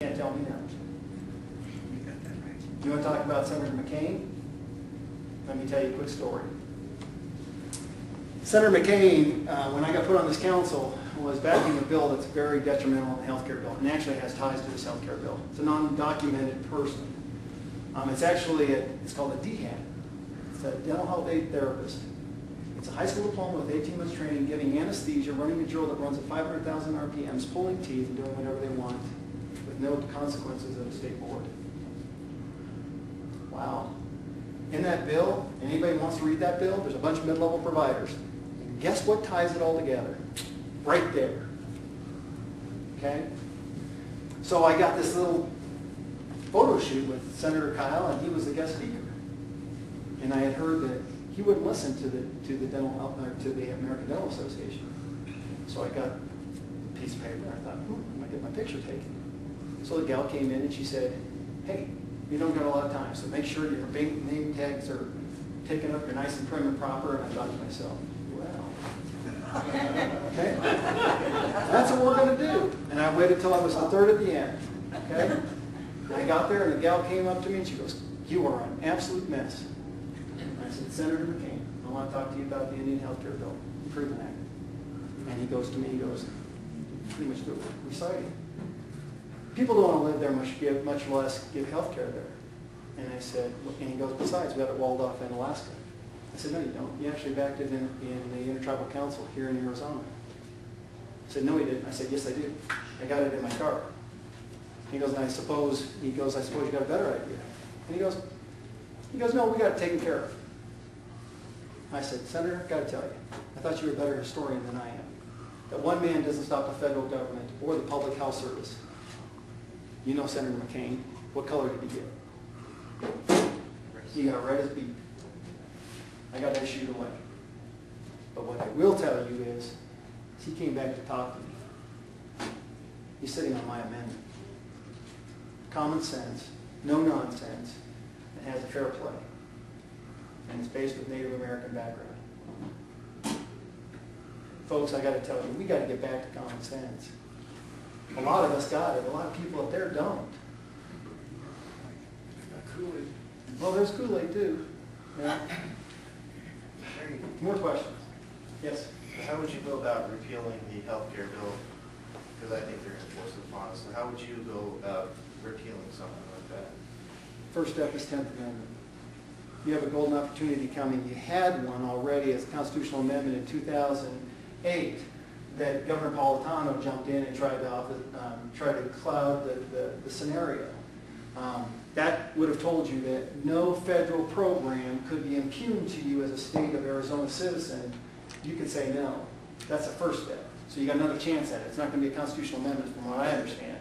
Can't tell me now. You want to talk about Senator McCain? Let me tell you a quick story. Senator McCain, when I got put on this council, was backing a bill that's very detrimental in the health care bill, and actually has ties to this health care bill. It's a non-documented person. It's actually, it's called a D.D.S. It's a dental health aid therapist. It's a high school diploma with 18 months training, giving anesthesia, running a drill that runs at 500,000 RPMs, pulling teeth and doing whatever they want with no consequences of a state board. Wow. In that bill, anybody wants to read that bill, there's a bunch of mid-level providers. And guess what ties it all together? Right there. Okay? So I got this little photo shoot with Senator Kyle, and he was the guest speaker. And I had heard that he wouldn't listen to the American Dental Association. So I got a piece of paper, and I thought, I'm going to get my picture taken. So the gal came in and she said, hey, you don't got a lot of time, so make sure your name tags are taken up, you're nice and prim and proper. And I thought to myself, well, okay, that's what we're going to do. And I waited till I was the third at the end. Okay? And I got there and the gal came up to me and she goes, you are an absolute mess. And I said, Senator McCain, I want to talk to you about the Indian Health Care Bill, Improvement Act. And he goes to me, he goes, pretty much do it, reciting. People don't want to live there, much less give health care there. And I said, and he goes, besides, we have it walled off in Alaska. I said, no, you don't. You actually backed it in the Intertribal Council here in Arizona. I said, no, he didn't. I said, yes, I do. I got it in my car. He goes, I suppose you got a better idea. And he goes, no, we got it taken care of. I said, Senator, I've got to tell you, I thought you were a better historian than I am. That one man doesn't stop the federal government or the public health service. You know Senator McCain. What color did he get? He got red as beet. I got issued away. But what I will tell you is he came back to talk to me. He's sitting on my amendment. Common sense, no nonsense, and has a fair play. And it's based with Native American background. Folks, I got to tell you, we got to get back to common sense. A lot of us got it. A lot of people up there don't. Kool-Aid. Well, there's Kool-Aid too. Yeah. More questions? Yes? How would you go about repealing the health care bill? Because I think they're going to force it upon us. So how would you go about repealing something like that? First step is 10th Amendment. You have a golden opportunity coming. You had one already as a constitutional amendment in 2008 that Governor Napolitano jumped in and tried to cloud the scenario. That would have told you that no federal program could be impugned to you as a state of Arizona citizen. You could say no. That's the first step. So you got another chance at it. It's not going to be a constitutional amendment from what I understand.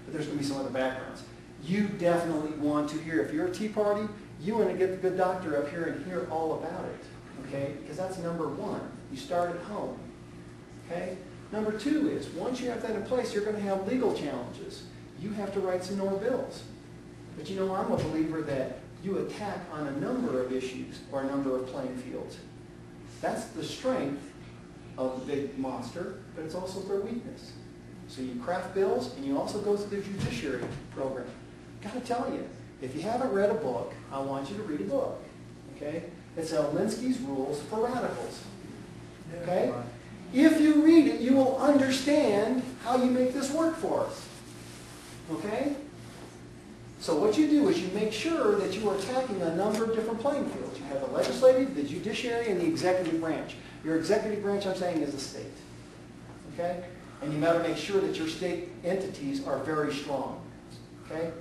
But there's going to be some other backgrounds. You definitely want to hear, if you're a Tea Party, you want to get the good doctor up here and hear all about it. Okay? Because that's number one. You start at home. Okay? Number two is, once you have that in place, you're going to have legal challenges. You have to write some more bills. But you know, I'm a believer that you attack on a number of issues or a number of playing fields. That's the strength of the big monster, but it's also their weakness. So you craft bills and you also go through the judiciary program. Got to tell you, if you haven't read a book, I want you to read a book. Okay? It's Alinsky's Rules for Radicals. Okay? If you read it, you will understand how you make this work for us. Okay? So what you do is you make sure that you are attacking a number of different playing fields. You have the legislative, the judiciary, and the executive branch. Your executive branch, I'm saying, is the state. Okay? And you better make sure that your state entities are very strong. Okay?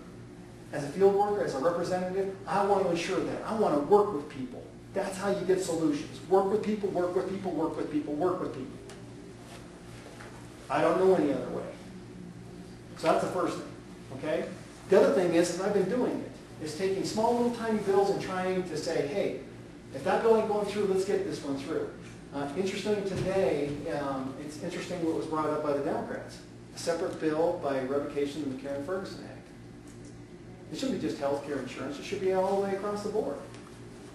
As a field worker, as a representative, I want to ensure that. I want to work with people. That's how you get solutions. Work with people, work with people, work with people, work with people. I don't know any other way. So that's the first thing. Okay? The other thing is I've been doing it, is taking small little tiny bills and trying to say, hey, if that bill ain't going through, let's get this one through. Interesting today, it's interesting what was brought up by the Democrats. A separate bill by revocation of the McCarran-Ferguson Act. It shouldn't be just health care insurance, it should be all the way across the board.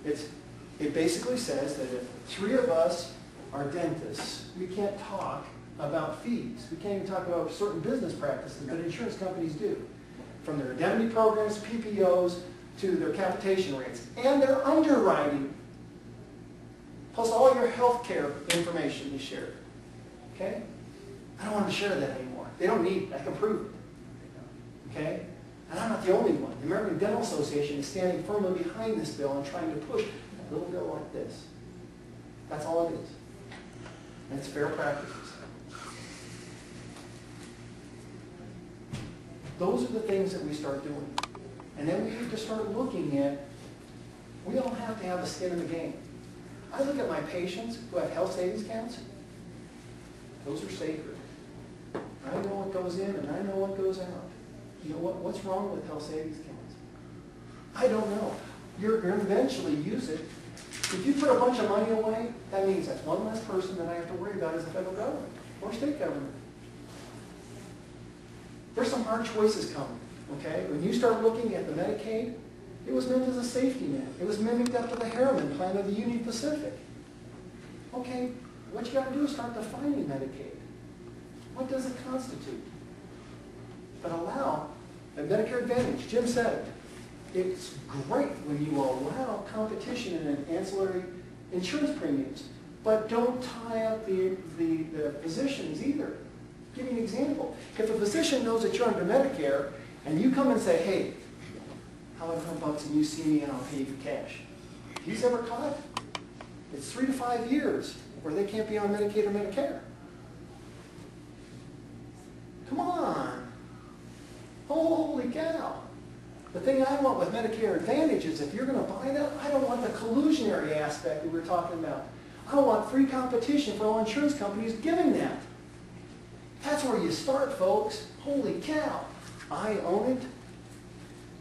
It basically says that if 3 of us are dentists, we can't talk about fees. We can't even talk about certain business practices that insurance companies do. from their indemnity programs, PPOs, to their capitation rates, and their underwriting, plus all your health care information you shared. Okay? I don't want to share that anymore. They don't need it. I can prove it. Okay? And I'm not the only one. The American Dental Association is standing firmly behind this bill and trying to push a little bill like this. That's all it is. And it's fair practices. Those are the things that we start doing. And then we need to start looking at, we all have to have a skin in the game. I look at my patients who have health savings accounts. Those are sacred. I know what goes in and I know what goes out. You know what's wrong with health savings accounts? I don't know. You're going to eventually use it. If you put a bunch of money away, that means that's one less person that I have to worry about as the federal government or state government. There's some hard choices coming, okay? When you start looking at the Medicaid, it was meant as a safety net. It was mimicked after the Harriman Plan of the Union Pacific. Okay, what you got to do is start defining Medicaid. What does it constitute? But allow a Medicare Advantage. Jim said it. It's great when you allow competition in an ancillary insurance premiums, but don't tie up the physicians either. Give you an example. If a physician knows that you're under Medicare and you come and say, hey, how about $100 and you see me and I'll pay you for cash. He's ever caught? It's 3 to 5 years where they can't be on Medicaid or Medicare. Come on. Holy cow. The thing I want with Medicare Advantage is if you're going to buy that, I don't want the collusionary aspect that we were talking about. I want free competition for all insurance companies giving that. That's where you start, folks. Holy cow. I own it.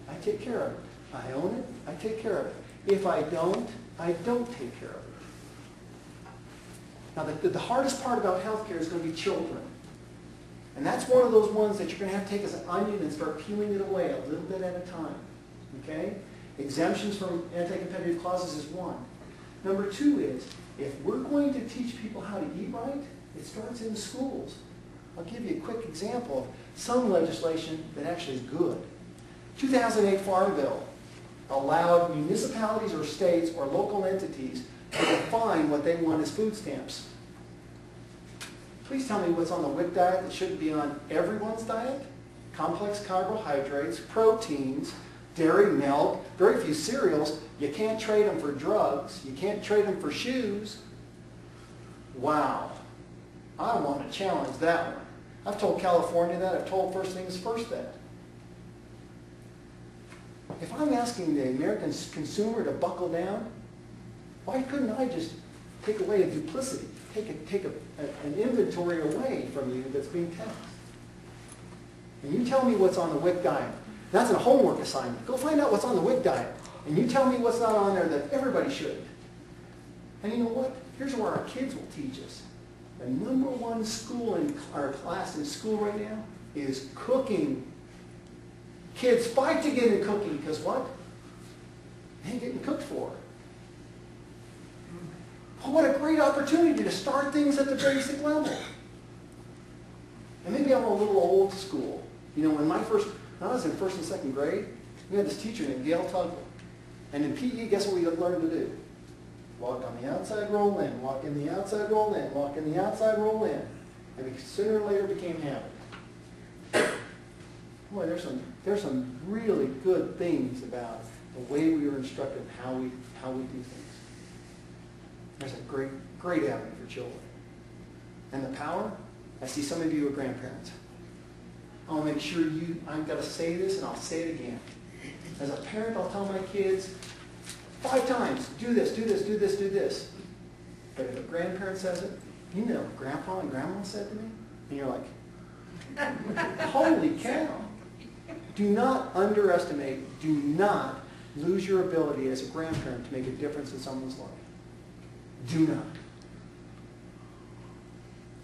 I take care of it. I own it. I take care of it. If I don't take care of it. Now, the hardest part about healthcare is going to be children. And that's one of those ones that you're going to have to take as an onion and start peeling it away a little bit at a time. Okay? Exemptions from anti-competitive clauses is one. Number two is, if we're going to teach people how to eat right, it starts in schools. I'll give you a quick example of some legislation that actually is good. 2008 Farm Bill allowed municipalities or states or local entities to define what they want as food stamps. Please tell me what's on the WIC diet that shouldn't be on everyone's diet. Complex carbohydrates, proteins, dairy, milk, very few cereals. You can't trade them for drugs. You can't trade them for shoes. Wow. I want to challenge that one. I've told California that. I've told First Things First that. If I'm asking the American consumer to buckle down, why couldn't I just take away a duplicity? Take an inventory away from you that's being taxed. And you tell me what's on the WIC diet. That's a homework assignment. Go find out what's on the WIC diet. And you tell me what's not on there that everybody should. And you know what? Here's where our kids will teach us. The number one school in our class in school right now is cooking. Kids fight to get in cooking because what? They ain't getting cooked for. Oh, what a great opportunity to start things at the basic level. And maybe I'm a little old school. You know, when I was in first and second grade, we had this teacher named Gail Tugwell. And in PE, guess what we learned to do? Walk on the outside, roll in. Walk in the outside, roll in. Walk in the outside, roll in. And it sooner or later became habit. Boy, there's some really good things about the way we were instructed and how we do things. There's a great avenue for children. And the power, I see some of you are grandparents. I want to make sure I've got to say this and I'll say it again. As a parent, I'll tell my kids 5 times, do this, do this, do this, do this. But if a grandparent says it, you know, Grandpa and Grandma said to me, and you're like, holy cow. Do not underestimate, do not lose your ability as a grandparent to make a difference in someone's life. Do not.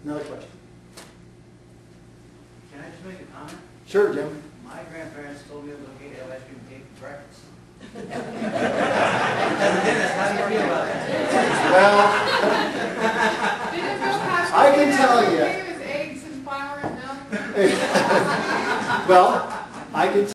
Another question. Can I just make a comment? Sure, Jim. My grandparents told me I was okay to have ice cream cake for breakfast. How do you feel about that? Well, Didn't Bill Cosby I can tell you. It was eggs and flour and milk. Well, I can